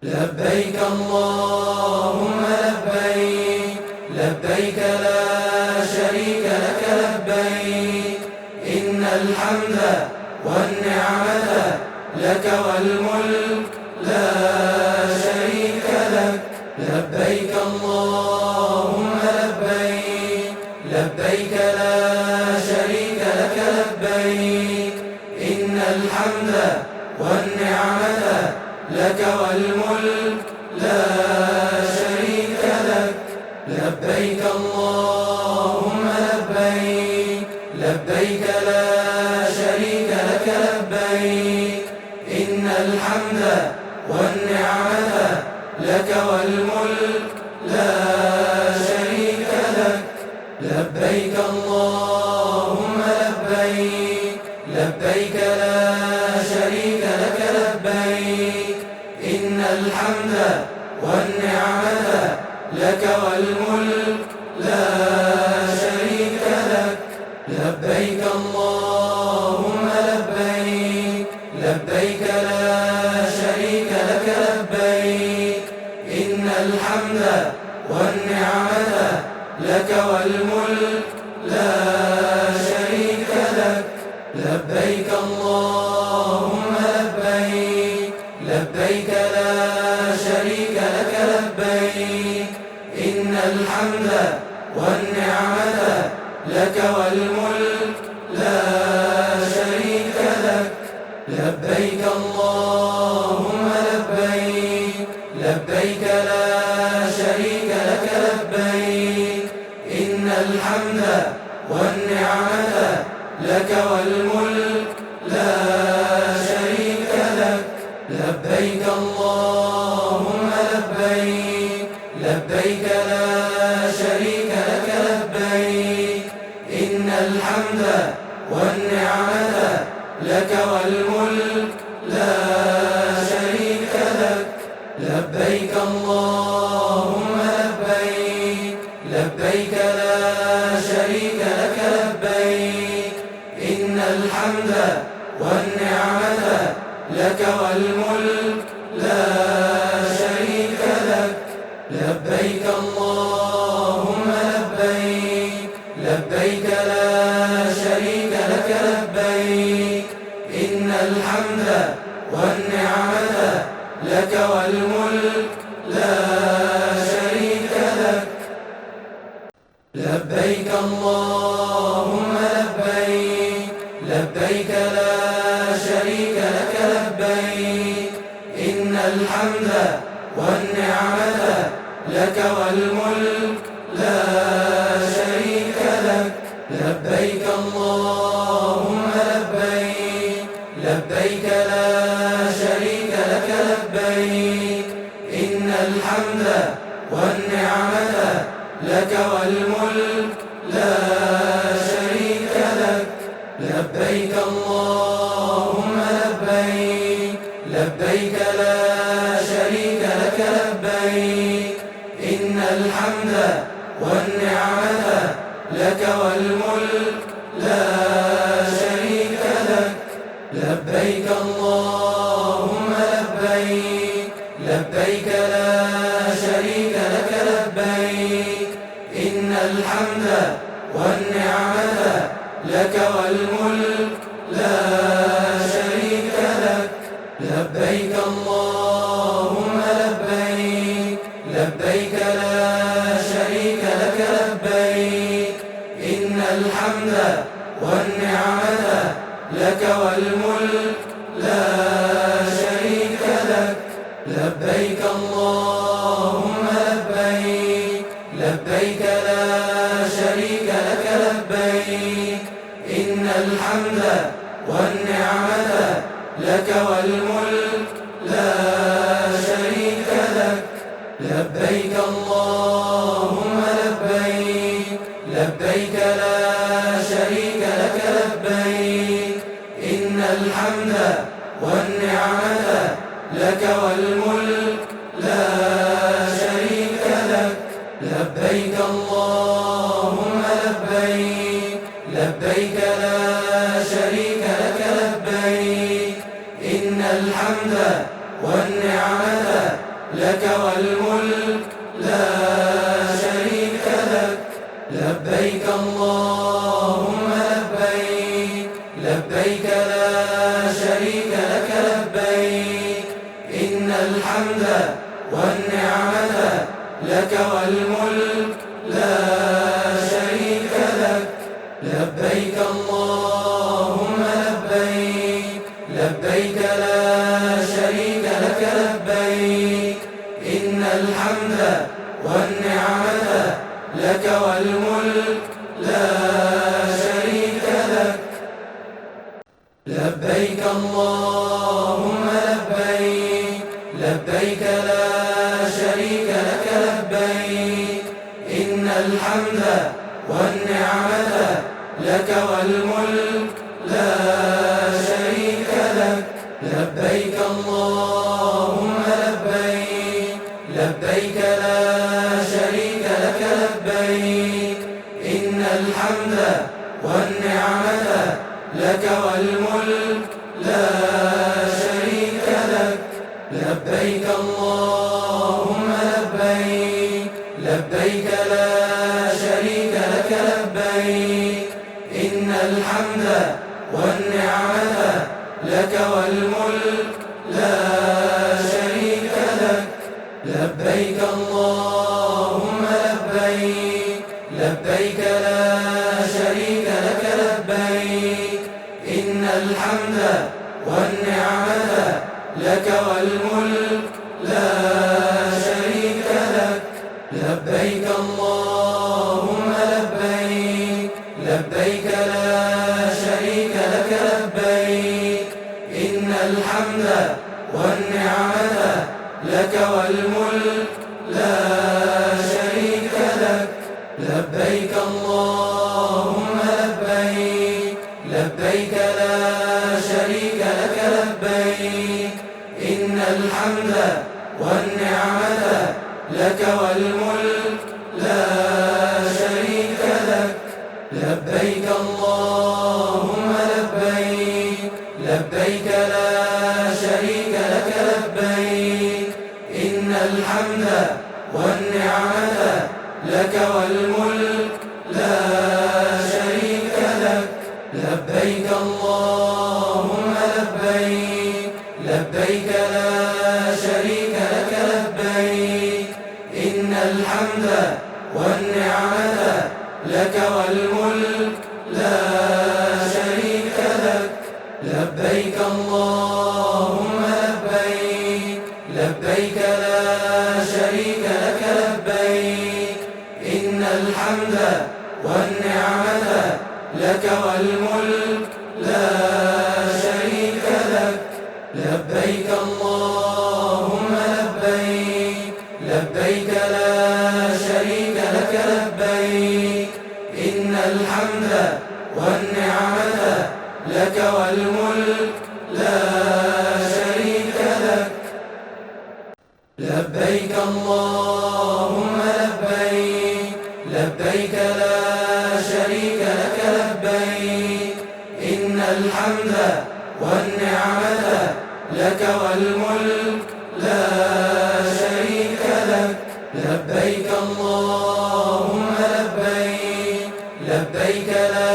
لبيك اللهم لبيك، لبيك لا شريك لك لبيك، إن الحمد والنعمة لك والملك لا شريك لك. لبيك اللهم لبيك، لبيك لا شريك لك لبيك، إن الحمد والنعمة لك والملك لا شريك لك. لبيك اللهم لبيك، لبيك لا شريك لك لبيك، إن الحمد والنعمة لك والملك لا شريك لك. لبيك اللهم لبيك، لبيك لا شريك لك لبيك، إن الحمد والنعمة لك والملك لا شريك لك. لبيك اللهم لبيك، لبيك لا شريك لك لبيك، إن الحمد والنعمة لك والملك لا شريك لك. لبيك اللهم لبيك، لبيك لا شريك لك لبيك، إن الحمد والنعمة لك والملك لا شريك لك. لبيك اللهم لبيك، لبيك لا شريك لك لبيك، إن الحمد والنعمة لك والملك لا شريك لك. لبيك اللهم لبيك، لبيك لا شريك لك لبيك، إن الحمد والنعمة لك والملك لا شريك لك. لبيك اللهم لبيك، لبيك لا شريك لك لبيك، إن الحمد والنعمة لك والملك لا شريك لك. لبيك اللهم لبيك، لبيك لا شريك لك لبيك، إن الحمد والنعمة لك والملك لا شريك لك. لبيك اللهم لبيك، لبيك لا شريك لك لبيك، إن الحمد والنعمة لك والملك لا شريك لك. لبيك اللهم لبيك، لبيك لا شريك لك لبيك، إن الحمد والنعمة لك والملك لا شريك لك. لبيك اللهم لبيك، لبيك لا شريك لك لبيك، إن الحمد والنعمة لك والملك لا شريك لك. لبيك اللهم لبيك، لبيك لا شريك لك لبيك، إن الحمد والنعمة لك والملك لا شريك لك. لبيك اللهم لبيك، لبيك لا شريك لك لبيك، إن الحمد والنعمة لك والملك لا شريك لك. لبيك اللهم لبيك، لبيك لا شريك لك لبيك، إن الحمد والنعمة لك والملك لا شريك لك. لبيك اللهم لبيك، لبيك لا شريك لك لبيك، إن الحمد والنعمة لك والملك لا شريك لك. لبيك اللهم لبيك، لبيك لا شريك لك لبيك، إن الحمد والنعمة لك والملك لا شريك لك. لبيك اللهم لبيك، لبيك لا شريك لك لبيك، إن الحمد والنعمة لك والملك لا شريك لك. لبيك اللهم لبيك، لبيك لا شريك لك لبيك، إن الحمد والنعمة لك والملك لا شريك لك. لبيك اللهم لبيك، لبيك لا شريك لك لبيك، إن الحمد والنعمة لك والملك لا شريك لك. لبيك اللهم لبيك، لبيك لا شريك لك لبيك، إن الحمد والنعمة لك والملك لا شريك لك. لبيك اللهم لبيك، لبيك لا شريك لك لبيك، إن الحمد والنعمة لك والملك لا شريك لك. لبيك اللهم لبيك، لبيك لا شريك لك لبيك، إن الحمد والنعمة لك والملك لا شريك لك. لبيك اللهم لبيك، لبيك لا شريك لك لبيك، إن الحمد والنعمة لك والملك لا شريك لك. لبيك اللهم لبيك، لبيك لا شريك لك لبيك، إن الحمد والنعمة لك والملك لا شريك لك. لبيك اللهم لبيك، لبيك لا شريك لك لبيك، إن الحمد والنعمة لك والملك لا شريك لك. لبيك اللهم لبيك، لبيك لا شريك لك لبيك، إن الحمد والنعمة لك والملك لا شريك لك. لبيك اللهم لبيك، لبيك لا شريك لك لبيك، إن الحمد والنعمة لك والملك لا شريك لك. لبيك اللهم لبيك، لبيك لا شريك لك لبيك، إن الحمد والنعمة لك والملك لا شريك لك. لبيك اللهم لبيك، لبيك لا شريك لك لبيك، إن الحمد والنعمة لك والملك لا شريك لك. لبيك اللهم لبيك، لبيك لا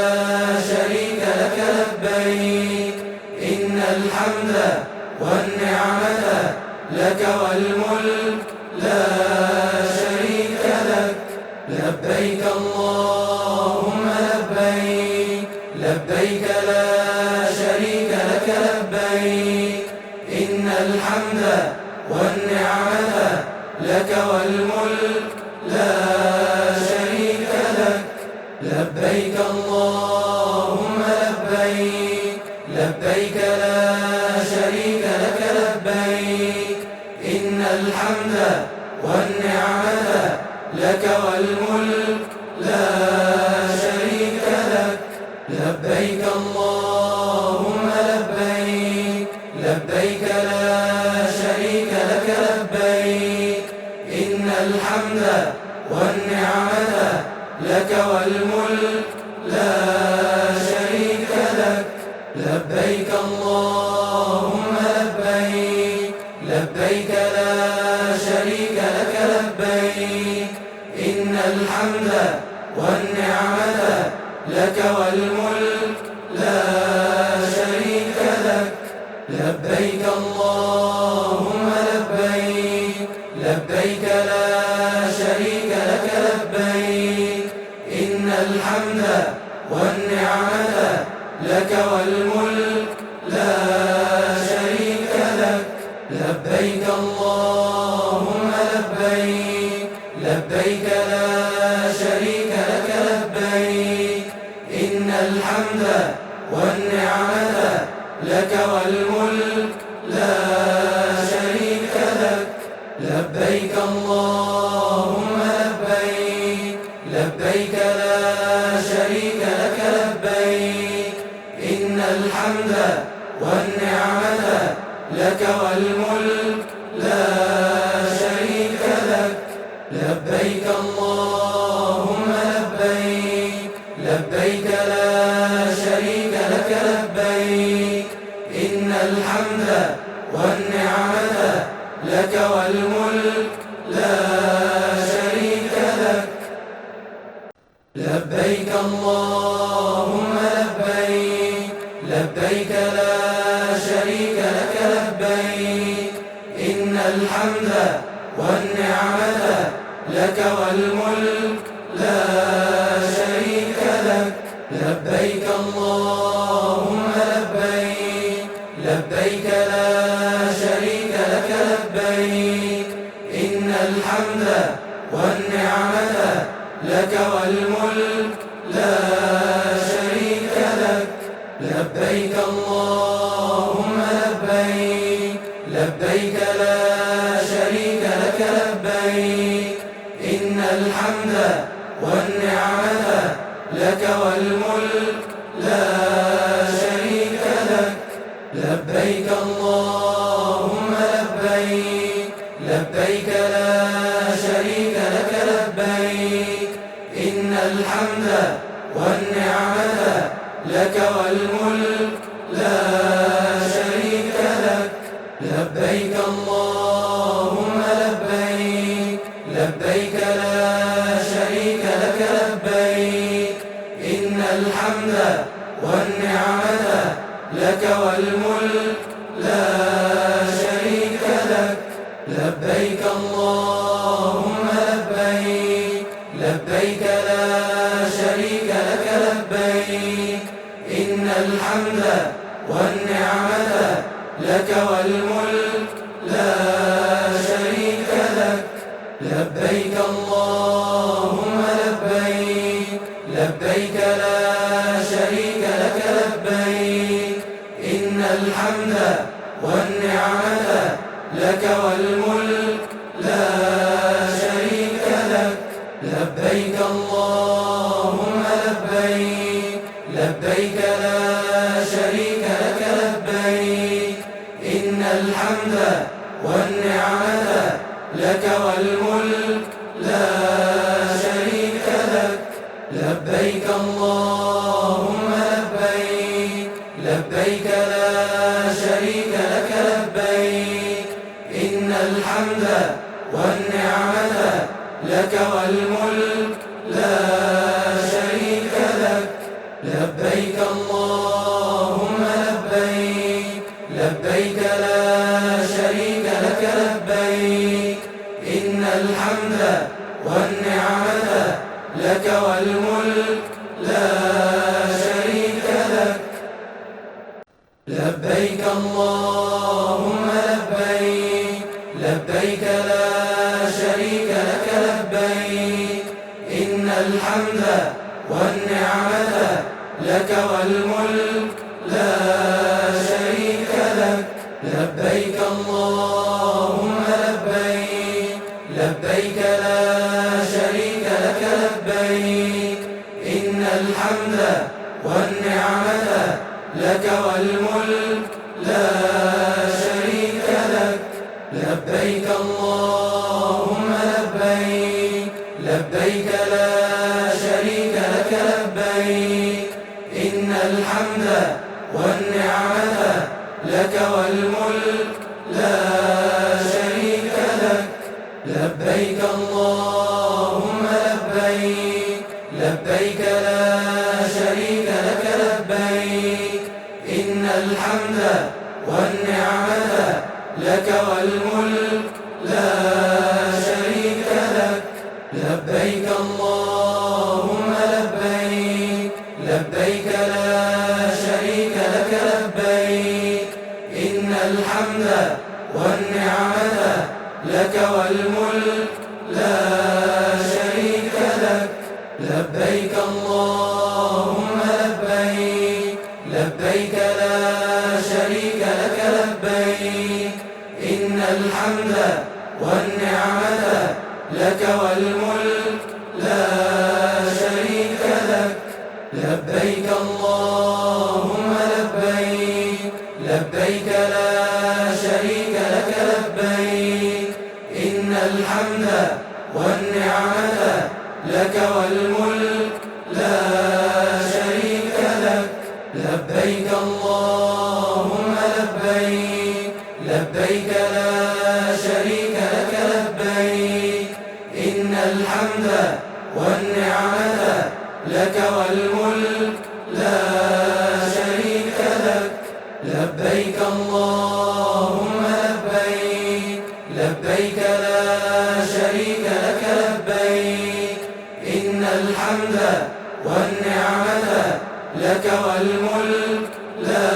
شريك لك لبيك، إن الحمد والنعمة لك والملك لا شريك لك. لبيك اللهم لبيك، لبيك لا شريك لك لبيك، إن الحمد والنعمة لك والملك لا شريك لك. لبيك اللهم لبيك، لبيك لا شريك لك لبيك، إن الحمد والنعمة لك والملك لا شريك لك. لبيك اللهم لبيك، لبيك لا شريك لك لبيك، إن الحمد والنعمة لك والملك لا شريك لك. لبيك اللهم لبيك، لبيك لا شريك لك والملك لا شريك لك. لبيك اللهم لبيك، لبيك لا شريك لك لبيك، إن الحمد والنعمة لك والملك لا شريك لك. لبيك اللهم لبيك، لبيك لا شريك لك لبيك، إن الحمد والنعمة لك والملك لا شريك لك. لبيك اللهم لبيك، لبيك لا شريك لك لبيك، إن الحمد والنعمة لك والملك لا شريك لك. لبيك اللهم لبيك، لبيك لا شريك لك لبيك، إن الحمد والنعمة لك والملك لا شريك لك. لبيك اللهم لبيك، لبيك لا شريك لك لبيك، إن الحمد والنعمة لك والملك لا شريك لك. لبيك اللهم لبيك، لبيك لا شريك لك لبيك، إن الحمد والنعمة لك والملك لا شريك لك. لبيك اللهم لبيك، لبيك لا شريك لك لبيك، إن الحمد والنعمة لك والملك لا شريك لك. لبيك اللهم لبيك، لبيك لا شريك لك لبيك، إن الحمد والنعمة لك والملك لا شريك لك. لبيك اللهم لبيك، لبيك لا شريك لك لبيك، إن الحمد والنعمة لك والملك لا شريك لك. لبيك اللهم لبيك، لبيك لا شريك لك لبيك، إن الحمد والنعمة لك والملك لا شريك لك. لبيك اللهم لبيك، لبيك لا شريك لك لبيك، إن الحمد والنعمة لك والملك لا شريك لك. لبيك اللهم لبيك، لبيك لا شريك لك لبيك، إن الحمد والنعمة لك والملك لا شريك لك. لبيك اللهم لبيك، لبيك لا شريك لك لبيك، إن الحمد والنعمة لك والملك لا شريك لك. لبيك اللهم لبيك، لبيك لا شريك لك لبيك، إن الحمد والنعمة لك والملك لا شريك لك. لبيك اللهم لبيك، لبيك لا شريك لك لبيك، إن الحمد والنعمة لك والملك لا شريك لك. لبيك اللهم لبيك، لبيك لا شريك لك لبيك، إن الحمد والنعمة لك والملك لا شريك لك. لبيك اللهم لبيك، لبيك لا شريك لك لبيك، إن الحمد والنعمة لك والملك لا شريك لك. لبيك اللهم لبيك، لبيك لا شريك لك والملك لا شريك لك. لبيك اللهم لبيك، لبيك لا شريك لك لبيك، إن الحمد والنعمة لك والملك لا شريك لك. لبيك اللهم لبيك، لبيك لا شريك لك لبيك، إن الحمد والنعمة لك والملك لا شريك لك. لبيك اللهم لبيك، لبيك لا شريك لك لبيك، إن الحمد والنعمة لك والملك لا شريك لك. لبيك اللهم لبيك، لبيك لا شريك لك لبيك، إن الحمد والنعمة لك والملك لا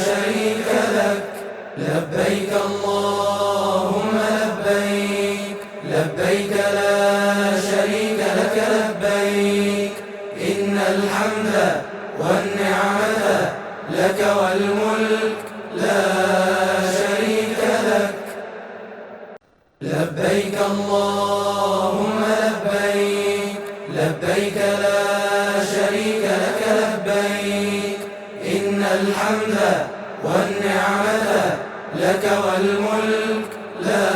شريك لك. لبيك اللهم لبيك، لبيك لا شريك لك لبيك، إن الحمد والنعمة لك والملك لا شريك لك. لبيك اللهم لبيك، لبيك لا شريك لك لبيك، إن الحمد والنعمة لك والملك لا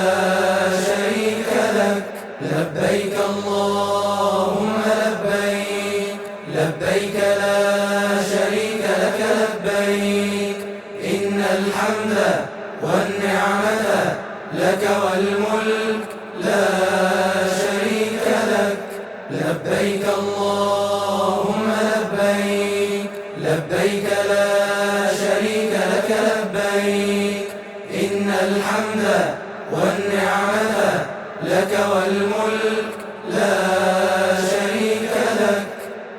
شريك لك. لبيك اللهم لبيك، لبيك لا شريك لك لبيك، إن الحمد والنعمة لك والملك لا شريك لك. لبيك اللهم لبيك، لبيك لا شريك لك لبيك، إن الحمد والنعمة لك والملك لا شريك لك.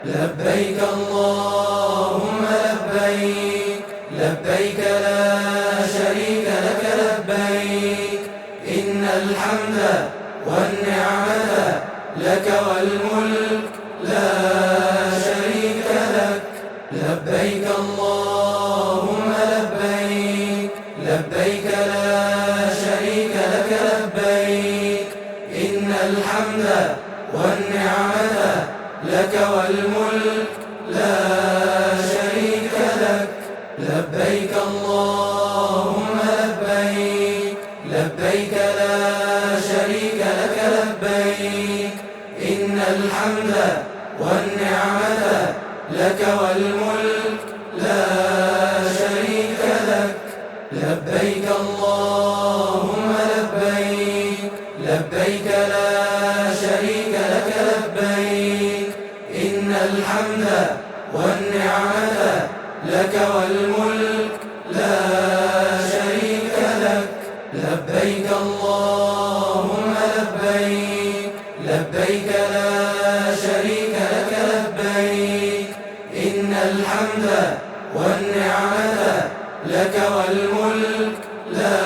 لبيك اللهم لبيك، لبيك لا شريك لك لبيك، إن الحمد والنعمة لك والملك لا شريك لك. لبيك اللهم لبيك، لبيك لا شريك لك لبيك، إن الحمد والنعمة لك والملك لا شريك لك. لبيك اللهم لبيك، لبيك لا شريك لك لبيك، إن الحمد والنعمة لك والملك لا شريك لك. لبيك اللهم لبيك، لبيك لا شريك لك لبيك، إن الحمد والنعمة لك والملك لا شريك لك. لبيك اللهم لبيك، لبيك لا شريك لك لبيك، إن الحمد والنعمة لك والملك لا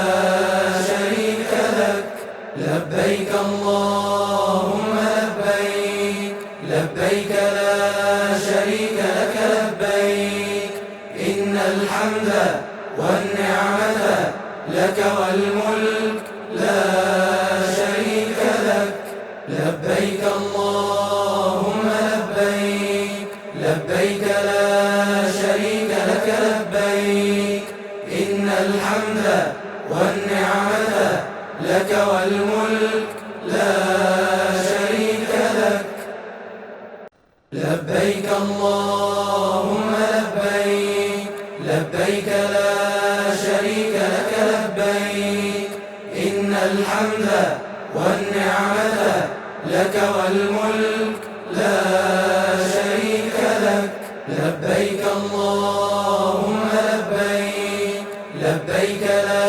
شريك لك. لبيك اللهم لبيك، لبيك لا شريك لك لبيك، إن الحمد والنعمة لك والملك لا شريك لك. لبيك اللهم لبيك، لبيك لا شريك لك لبيك، إن الحمد والنعمة لك والملك لا شريك لك. لبيك اللهم لبيك، لبيك لا شريك لك لبيك، إن الحمد والنعمة لك والملك لا شريك لك. لبيك اللهم لبيك، لبيك لا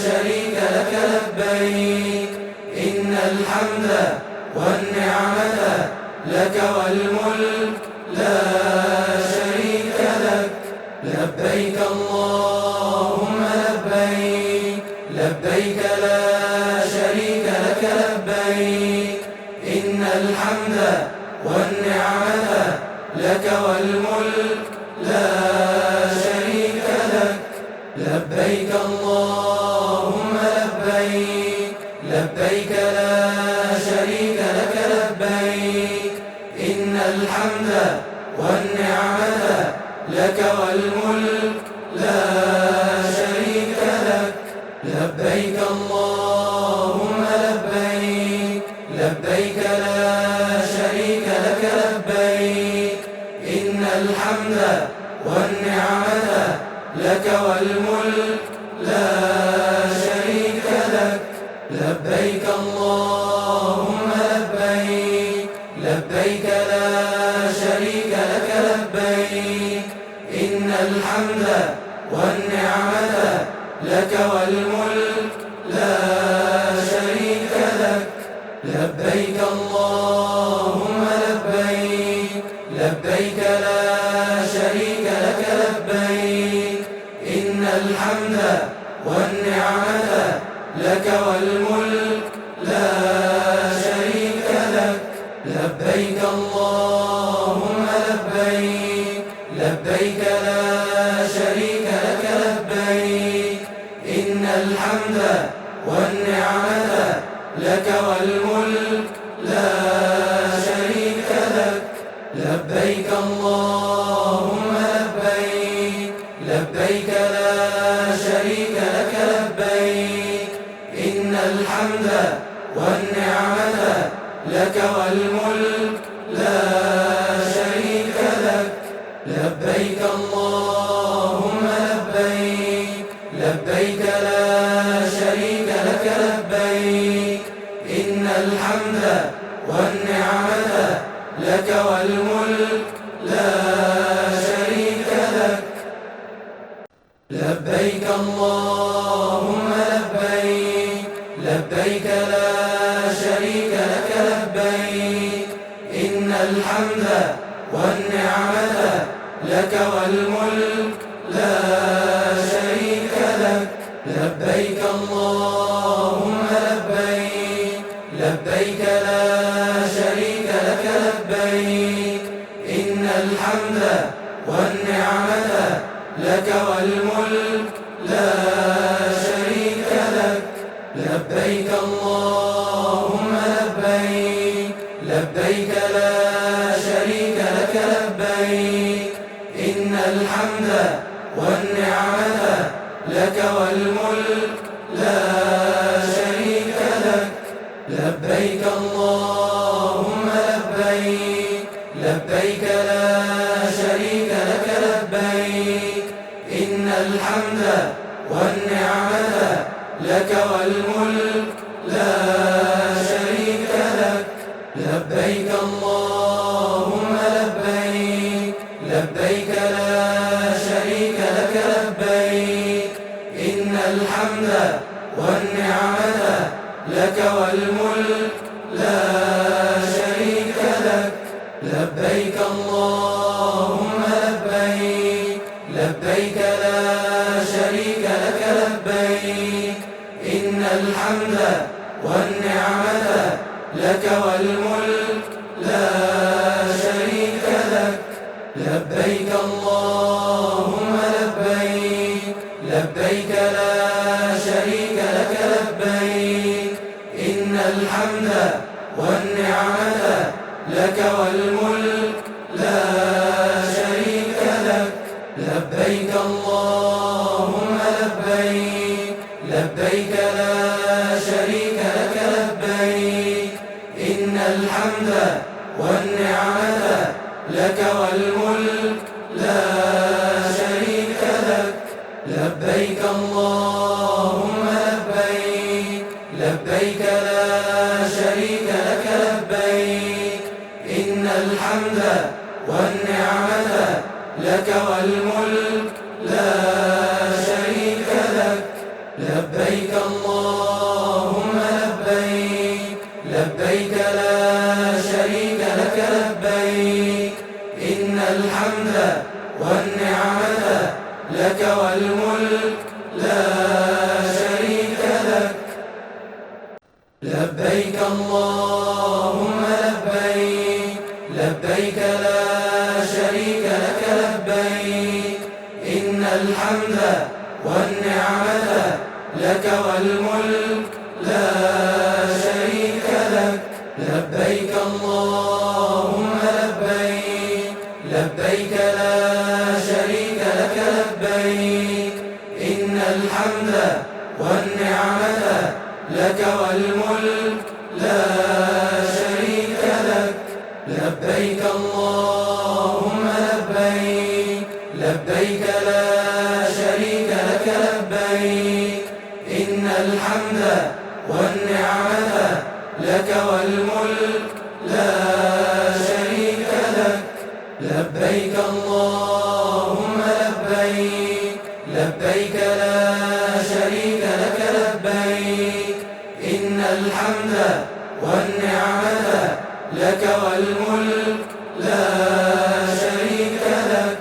شريك لك لبيك، إن الحمد والنعمة لك والملك لا شريك لك. لبيك اللهم لبيك، لبيك لا شريك الحمد والنعمة لك والملك لا شريك لك. لبيك اللهم لبيك، لبيك لا شريك لك لبيك، إن الحمد والنعمة لك والملك لا شريك لك. لبيك اللهم لبيك، لبيك لا شريك لك لبيك، إن الحمد والنعمة لك والملك لا شريك لك. لبيك اللهم لبيك، لبيك لا شريك لك لبيك، إن الحمد والنعمة لك والملك لا شريك لك. لبيك اللهم لبيك، لبيك لا شريك لك لبيك، إن الحمد والنعمة لك والملك لا شريك لك. لبيك اللهم لبيك، لبيك لا شريك لك لبيك، إن الحمد والنعمة لك والملك لا شريك لك. لبيك اللهم لبيك، لبيك لا شريك لك لبيك، إن الحمد والنعمة لك والملك لا شريك لك. لبيك اللهم لبيك، لبيك لا شريك لك لبيك، إن الحمد والنعمة لك والملك لا شريك لك. لبيك اللهم لبيك، لبيك لا شريك لك لبيك، إن الحمد والنعمة لك والملك لا شريك لك. لبيك اللهم لبيك، لبيك لا شريك لك لبيك، إن الحمد والنعمة لك والملك لا شريك لك. لبيك اللهم لبيك، لبيك لا شريك لك لبيك، إن الحمد والنعمة لك والملك لا شريك لك. لبيك اللهم لبيك، لبيك لا شريك لك لبيك، إن الحمد والنعمة لك والملك لا شريك لك. لبيك اللهم لبيك، لبيك لا شريك لك لبيك، إن الحمد والنعمة لك والملك لا شريك لك. لبيك اللهم لبيك، لبيك لا شريك لك لبيك، إن الحمد والنعمة لك والملك لا شريك لك. لبيك اللهم لبيك، لبيك لا شريك لك لبيك، إن الحمد والنعمة لك والملك لا شريك لك. لبيك اللهم لبيك، لبيك لا شريك لك لبيك، إن الحمد والنعمة لك والملك لا شريك لك. لبيك اللهم لبيك، لبيك لا شريك لك لبيك، إن الحمد والنعمة لك والملك لا شريك لك. لبيك اللهم لبيك، لبيك لا شريك لك لبيك، إن الحمد والنعمة لك والملك لا شريك لك. لبيك اللهم لبيك. لبيك لا شريك لك لبيك إن الحمد والنعمة لك والملك لا شريك لك لبيك اللهم لبيك لبيك لا شريك لك لبيك إن الحمد والنعمة لك والملك لا شريك لك لبيك اللهم لبيك لبيك لا شريك لك لبيك إن الحمد والنعمة لك والملك لا شريك لك لبيك اللهم لبيك لبيك لا شريك لك لبيك إن الحمد والنعمة لك والملك لا شريك لك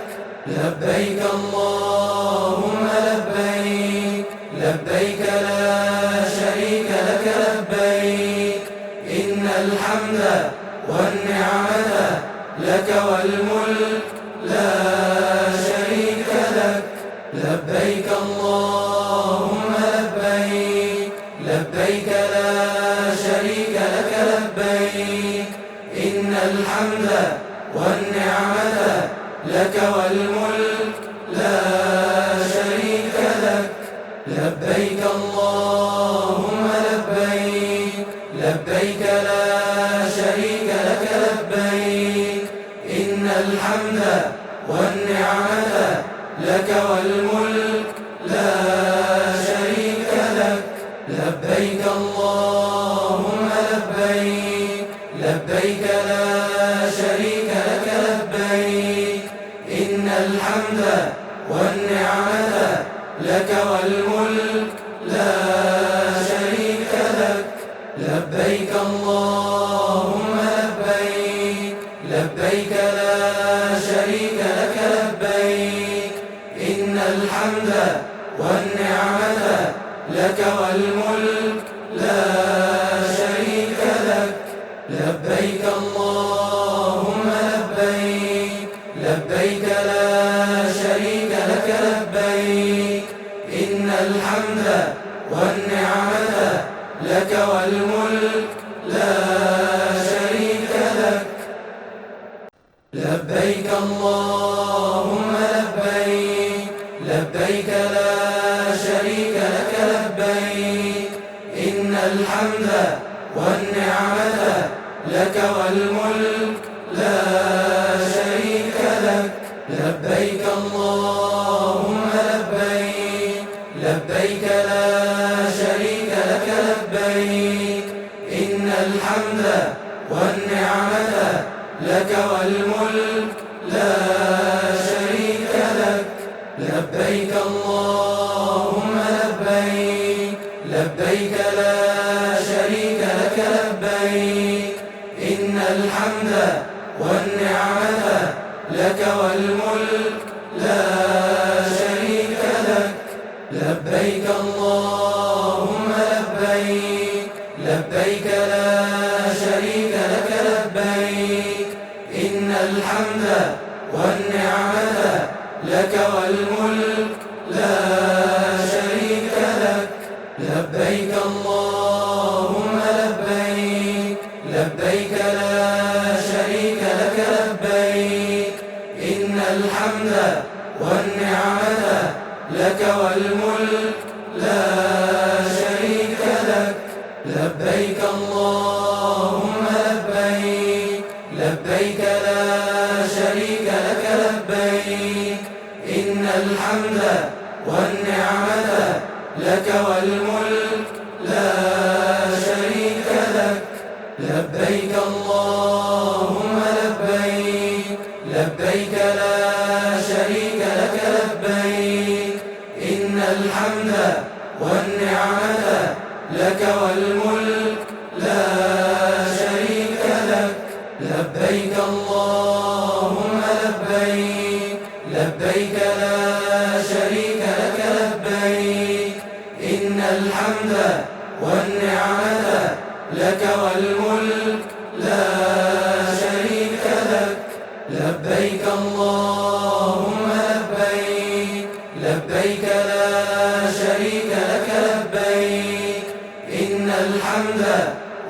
لبيك اللهم لبيك لبيك لا شريك لك لبيك إن الحمد والنعمة لك والملك لا شريك لك لبيك اللهم لبيك لبيك لا شريك لك لبيك إن الحمد والنعمة لك والملك لا شريك لك لبيك اللهم لبيك لبيك لا شريك لك لبيك إن الحمد والنعمة لك والملك لا شريك لك لبيك اللهم لبيك لبيك لا شريك لك لبيك إن الحمد والنعمة لك والملك لا شريك لك لبيك اللهم لبيك لبيك لا شريك لك لبيك إن الحمد والنعمة لك والملك لا شريك لك لبيك اللهم لبيك لبيك لا شريك لك لبيك إن الحمد والنعمة لك والملك لا شريك لك لبيك اللهم لبيك لبيك لا شريك لك لبيك إن الحمد والنعمة لك والملك لا شريك لك لبيك اللهم لبيك لبيك لا شريك لك لبيك إن الحمد والنعمة لك والملك لا شريك لك لبيك اللهم لبيك لبيك لا شريك لك لبيك إن الحمد والنعمة لك والملك لا شريك لك لبيك اللهم لبيك لبيك لا شريك لك لبيك إن الحمد والنعمة لك والملك لا شريك لك لبيك اللهم لبيك لبيك لا شريك لك لبيك إن الحمد والنعمة لك والملك لا شريك لك لبيك اللهم لبيك لبيك لا شريك لك لبيك إن الحمد والنعمة لك والملك لا شريك لك لبيك اللهم لبيك لبيك لا شريك لك لبيك إن الحمد والنعمة لك والملك لا شريك لك لبيك اللهم لبيك لبيك لا شريك لك لبيك إن الحمد والنعمة لك والملك لا شريك لك اللهم لبيك لبيك لا شريك لك لبيك إن الحمد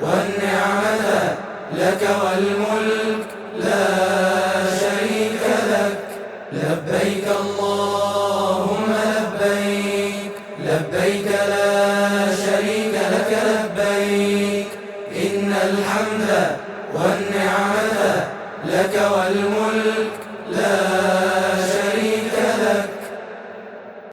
والنعمة لك والملك لا شريك لك لبيك اللهم لبيك لبيك لا شريك لك لبيك إن الحمد والنعمة لك والملك لا